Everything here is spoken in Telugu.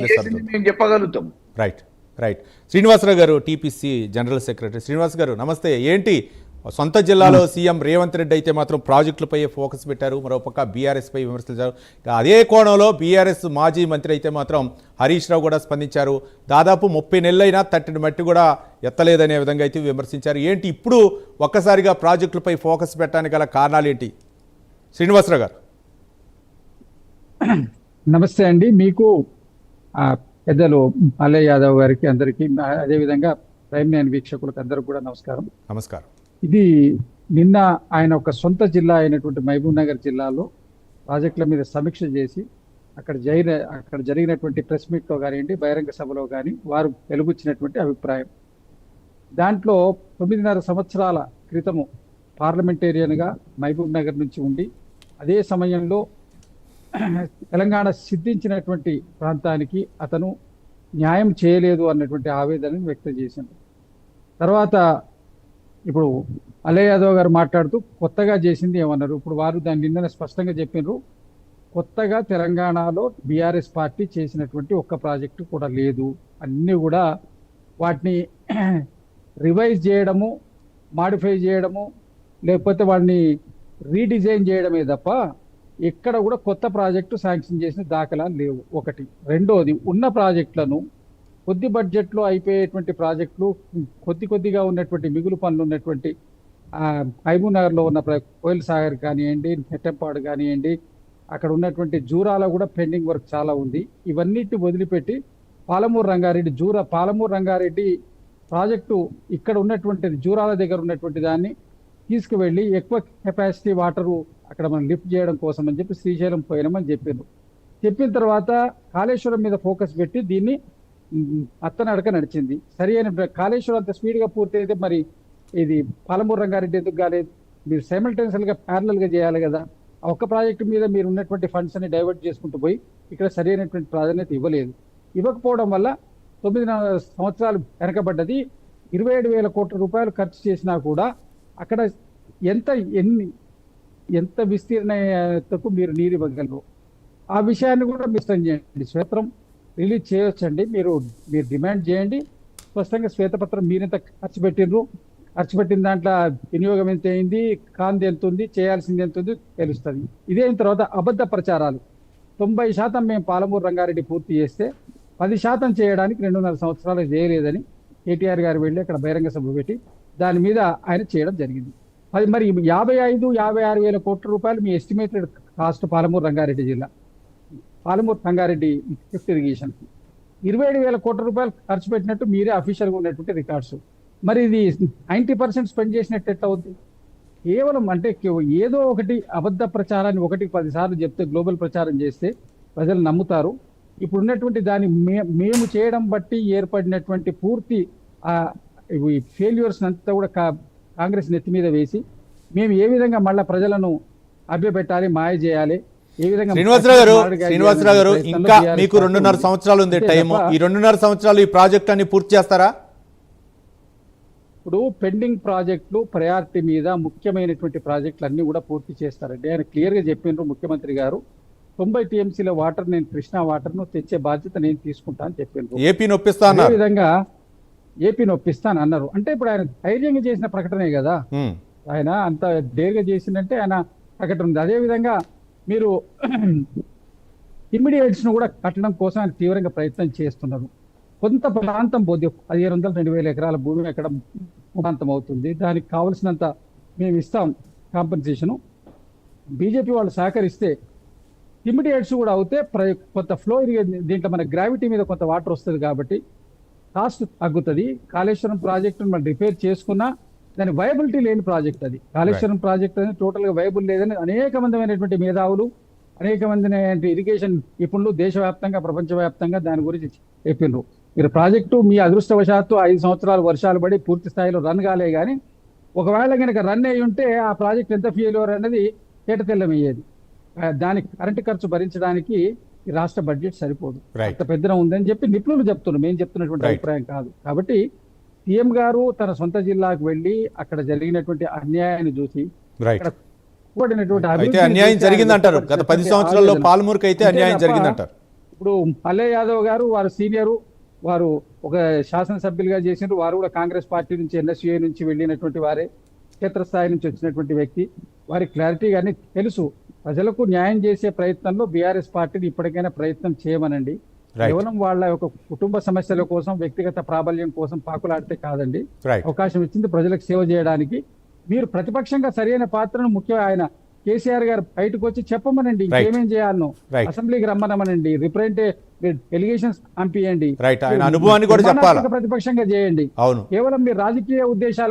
మేము చెప్పగలుగుతాం. రైట్ రైట్ శ్రీనివాసరావు గారు, టీపీసీ జనరల్ సెక్రటరీ. శ్రీనివాస్ గారు నమస్తే. ఏంటి సొంత జిల్లాలో సీఎం రేవంత్ రెడ్డి అయితే మాత్రం ప్రాజెక్టులపై ఫోకస్ పెట్టారు, మరోపక్క బీఆర్ఎస్పై విమర్శించారు. అదే కోణంలో బీఆర్ఎస్ మాజీ మంత్రి అయితే మాత్రం హరీష్ రావు కూడా స్పందించారు. దాదాపు 30 నెలలైనా తట్టిన మట్టి కూడా ఎత్తలేదనే విధంగా అయితే విమర్శించారు. ఏంటి ఇప్పుడు ఒక్కసారిగా ప్రాజెక్టులపై ఫోకస్ పెట్టడానికి గల కారణాలు ఏంటి? శ్రీనివాసరావు గారు నమస్తే అండి. మీకు పెద్దలు మల్లయ్య యాదవ్ గారికి అందరికీ, అదేవిధంగా ప్రైమ్ నైన్ వీక్షకులకు అందరికి కూడా నమస్కారం. నమస్కారం. ఇది నిన్న ఆయన ఒక సొంత జిల్లా అయినటువంటి మహబూబ్ నగర్ జిల్లాలో ప్రాజెక్టుల మీద సమీక్ష చేసి అక్కడ జరిగినటువంటి ప్రెస్ మీట్లో కానివ్వండి, బహిరంగ సభలో కానీ వారు వెలుగుచ్చినటువంటి అభిప్రాయం. దాంట్లో 9.5 సంవత్సరాల క్రితము పార్లమెంటేరియన్గా మహబూబ్ నగర్ నుంచి ఉండి అదే సమయంలో తెలంగాణ సిద్ధించినటువంటి ప్రాంతానికి అతను న్యాయం చేయలేదు అన్నటువంటి ఆవేదనను వ్యక్తం చేశారు. తర్వాత ఇప్పుడు మల్లయ్య యాదవ్ గారు మాట్లాడుతూ కొత్తగా చేసింది ఏమన్నారు. ఇప్పుడు వారు దాన్ని నిన్న స్పష్టంగా చెప్పినారు, కొత్తగా తెలంగాణలో బీఆర్ఎస్ పార్టీ చేసినటువంటి ఒక్క ప్రాజెక్టు కూడా లేదు, అన్నీ కూడా వాటిని రివైజ్ చేయడము, మాడిఫై చేయడము, లేకపోతే వాటిని రీడిజైన్ చేయడమే తప్ప ఎక్కడ కూడా కొత్త ప్రాజెక్టు శాంక్షన్ చేసిన దాఖలాలు లేవు. ఒకటి. రెండోది, ఉన్న ప్రాజెక్టులను కొద్ది బడ్జెట్లో అయిపోయేటువంటి ప్రాజెక్టులు, కొద్దిగా ఉన్నటువంటి మిగులు పనులు ఉన్నటువంటి మహబూబ్ నగర్లో ఉన్న కోయిల్ సాగర్ కానివ్వండి, నెట్టంపాడు కానివ్వండి, అక్కడ ఉన్నటువంటి జూరాల కూడా పెండింగ్ వర్క్ చాలా ఉంది. ఇవన్నిటిని వదిలిపెట్టి పాలమూరు రంగారెడ్డి ప్రాజెక్టు ఇక్కడ ఉన్నటువంటిది జూరాల దగ్గర ఉన్నటువంటి దాన్ని తీసుకువెళ్ళి ఎక్కువ కెపాసిటీ వాటరు అక్కడ మనం లిఫ్ట్ చేయడం కోసం అని చెప్పి శ్రీశైలం పోయినామని చెప్పారు. చెప్పిన తర్వాత కాళేశ్వరం మీద ఫోకస్ పెట్టి దీన్ని అత్తనడక నడిచింది. సరి అయిన కాళేశ్వరం అంత స్పీడ్గా పూర్తి అయితే మరి ఇది పాలమూరు రంగారెడ్డి ఎందుకు కాలేదు? మీరు సైమల్టేనియస్గా ప్యారలల్గా చేయాలి కదా. ఆ ఒక్క ప్రాజెక్టు మీద మీరు ఉన్నటువంటి ఫండ్స్ అని డైవర్ట్ చేసుకుంటూ పోయి ఇక్కడ సరి అయినటువంటి ప్రాధాన్యత ఇవ్వలేదు. ఇవ్వకపోవడం వల్ల 9 సంవత్సరాలు వెనకబడ్డది. 27,000 కోట్ల రూపాయలు ఖర్చు చేసినా కూడా అక్కడ ఎంత విస్తీర్ణతకు మీరు నీరు ఇవ్వగలరు, ఆ విషయాన్ని కూడా మిస్టన్ చేయండి. శ్వేతపత్రం రిలీజ్ చేయొచ్చండి, మీరు డిమాండ్ చేయండి. స్పష్టంగా శ్వేతపత్రం మీరెంత ఖర్చు పెట్టిన దాంట్లో వినియోగం ఎంత అయింది, కాంతి ఎంత ఉంది, చేయాల్సింది ఎంత ఉంది తెలుస్తుంది. ఇదేన తర్వాత అబద్ధ ప్రచారాలు. 90% మేము పాలమూరు రంగారెడ్డి పూర్తి చేస్తే 10% చేయడానికి 2.5 సంవత్సరాలు చేయలేదని కేటీఆర్ గారు వెళ్ళి అక్కడ బహిరంగ సభ పెట్టి దాని మీద ఆయన చేయడం జరిగింది. అది మరి 55-56 వేల కోట్ల రూపాయలు మీ estimated cost Palamuru Rangareddy lift irrigation 27,000 కోట్ల రూపాయలు ఖర్చు పెట్టినట్టు మీరే అఫీషియల్గా ఉన్నటువంటి రికార్డ్స్. మరి ఇది 90% స్పెండ్ చేసినట్టు ఎట్లా అవుతుంది? కేవలం అంటే ఏదో ఒకటి అబద్ధ ప్రచారాన్ని 1-10 సార్లు చెప్తే గ్లోబల్ ప్రచారం చేస్తే ప్రజలు నమ్ముతారు. ఇప్పుడు ఉన్నటువంటి దాన్ని మేము చేయడం బట్టి ఏర్పడినటువంటి పూర్తి ఫెయిల్యూర్స్ అంతా కూడా కాంగ్రెస్ నెత్తి మీద వేసి మేము ఏ విధంగా మళ్ళీ ప్రజలను అభ్యపెట్టాలి, మాయ చేయాలి, ఏ విధంగా. శ్రీనివాసరావు గారు ఇంకా మీకు 2.5 సంవత్సరాలు ఉంది టైం. ఈ 2.5 సంవత్సరాలు ఈ ప్రాజెక్ట్ అన్ని పూర్తి చేస్తారా? ఇప్పుడు పెండింగ్ ప్రాజెక్టులు ప్రయారిటీ మీద ముఖ్యమైనటువంటి ప్రాజెక్టులు అన్ని కూడా పూర్తి చేస్తారండి. ఆయన క్లియర్గా చెప్పినారు ముఖ్యమంత్రి గారు, 90 టీఎంసీల వాటర్ నేను కృష్ణా వాటర్ను తెచ్చే బాధ్యత నేను తీసుకుంటా అని చెప్పాను. ఏపీని ఒప్పిస్తాను, అదే విధంగా ఏపీని ఒప్పిస్తాను అన్నారు. అంటే ఇప్పుడు ఆయన ధైర్యంగా చేసిన ప్రకటనే కదా, ఆయన అంత డేర్గా చేసిందంటే ఆయన ప్రకటన ఉంది. అదేవిధంగా మీరు ఇమ్మీడియట్స్ ను కూడా కట్టడం కోసం ఆయన తీవ్రంగా ప్రయత్నం చేస్తున్నారు. కొంత ప్రాంతం పోతే 1,500-2,000 ఎకరాల భూమి ఎక్కడ ప్రాంతం అవుతుంది, దానికి కావలసినంత మేము ఇస్తాం కాంపెన్సేషను. బీజేపీ వాళ్ళు సహకరిస్తే ఇమ్మీడియట్స్ కూడా అవుతే కొంత ఫ్లో దీంట్లో మన గ్రావిటీ మీద కొంత వాటర్ వస్తుంది కాబట్టి కాస్ట్ తగ్గుతుంది. కాళేశ్వరం ప్రాజెక్టును మనం రిపేర్ చేసుకున్నా దాని వైబిలిటీ లేని ప్రాజెక్ట్ అది. కాళేశ్వరం ప్రాజెక్ట్ అనేది టోటల్గా వైబుల్ లేదని అనేక మందిమైనటువంటి మేధావులు, అనేక మంది ఇరిగేషన్ నిపుణులు దేశవ్యాప్తంగా ప్రపంచవ్యాప్తంగా దాని గురించి చెప్పినారు. మీరు ప్రాజెక్టు మీ అదృష్టవశాత్తు 5 సంవత్సరాలు వర్షాలు పడి పూర్తి స్థాయిలో రన్ కాలే కానీ ఒకవేళ కనుక రన్ అయ్యి ఉంటే ఆ ప్రాజెక్ట్ ఎంత ఫెయిల్యూర్ అనేది తేటతెల్లమయ్యేది. దానికి కరెంటు ఖర్చు భరించడానికి ఈ రాష్ట్ర బడ్జెట్ సరిపోదు, అంత పెద్దగా ఉందని చెప్పి నిపుణులు చెప్తున్నారు, మేము చెప్తున్నటువంటి అభిప్రాయం కాదు. కాబట్టి సీఎం గారు తన సొంత జిల్లాకు వెళ్ళి అక్కడ జరిగినటువంటి అన్యాయాన్ని చూసి అన్యాయం జరిగిందంటారు. గత 10 సంవత్సరాల్లో పాలమూరుకి అయితే అన్యాయం జరిగిందంటారు. ఇప్పుడు మల్లె యాదవ్ గారు వారు సీనియరు, వారు ఒక శాసనసభ్యులుగా చేసినారు. వారు కూడా కాంగ్రెస్ పార్టీ నుంచి ఎన్ఎస్యుఐ నుంచి వెళ్ళినటువంటి వారే, క్షేత్రస్థాయి నుంచి వచ్చినటువంటి వ్యక్తి. వారి క్లారిటీగానే తెలుసు. ప్రజలకు న్యాయం చేసే ప్రయత్నంలో బీఆర్ఎస్ పార్టీని ఇప్పటికైనా ప్రయత్నం చేయమనండి. Right. కేవలం వాళ్ళ యొక్క కుటుంబ సమస్యల కోసం, వ్యక్తిగత ప్రాబల్యం కోసం పాకులాడితే కాదండి. రైట్ అవకాశం ఇచ్చింది ప్రజలకు సేవ చేయడానికి. మీరు ప్రతిపక్షంగా సరైన పాత్రను ముఖ్యంగా ఆయన కేసీఆర్ గారు బయటకు వచ్చి చెప్పమనండి, ఇంకేమేం చేయాలనో. Right. అసెంబ్లీకి రమ్మనమనండి, డెలిగేషన్స్ పంపియండి. రైట్ ఆయన అనుభవాన్ని కూడా చెప్పాలి. ప్రతిపక్షంగా చేయండి. అవును కేవలం మీరు రాజకీయ ఉద్దేశాల